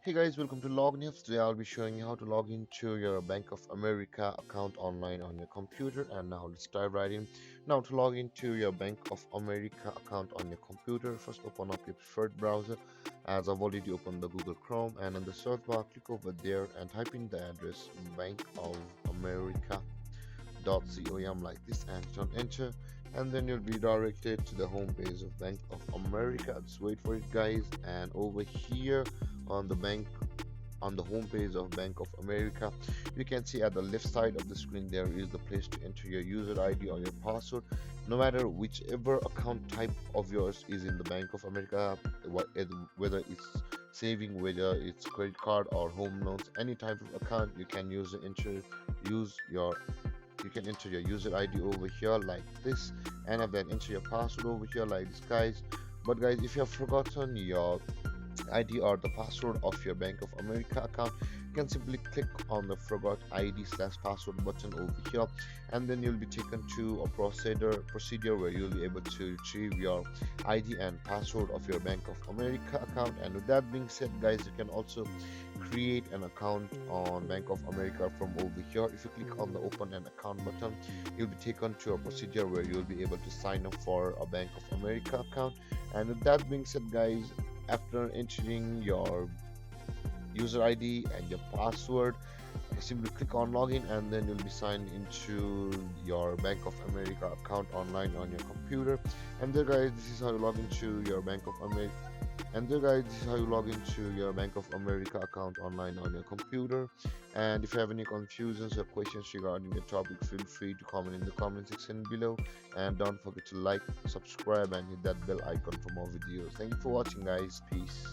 Hey guys, welcome to Log News. Today I'll be showing you how to log into your Bank of America account online on your computer. And now let's dive right in. Now to log into your Bank of America account on your computer, first open up your preferred browser. As I've already opened the Google Chrome, and in the search bar click over there and type in the address bankofamerica.com like this and hit on enter, and then you'll be directed to the home page of Bank of America. Just wait for it guys, and over here on the home page of Bank of America, you can see at the left side of the screen there is the place to enter your user ID or your password. No matter whichever account type of yours is in the Bank of America, whether it's saving, whether it's credit card or home loans, any type of account, use your you can enter your user ID over here like this, and then enter your password over here like this guys. But guys, if you have forgotten your ID or the password of your Bank of America account, you can simply click on the forgot ID/password button over here, and then you'll be taken to a procedure where you'll be able to retrieve your ID and password of your Bank of America account. And with that being said guys, you can also create an account on Bank of America from over here. If you click on the open an account button, you'll be taken to a procedure where you'll be able to sign up for a Bank of America account. And with that being said guys, after entering your user ID and your password, simply click on login, and then you'll be signed into your Bank of America account online on your computer. And there guys, this is how you log into your Bank of America. And there guys, this is how you log into your Bank of America account online on your computer. And if you have any confusions or questions regarding the topic, feel free to comment in the comment section below. And don't forget to like, subscribe, and hit that bell icon for more videos. Thank you for watching guys. Peace.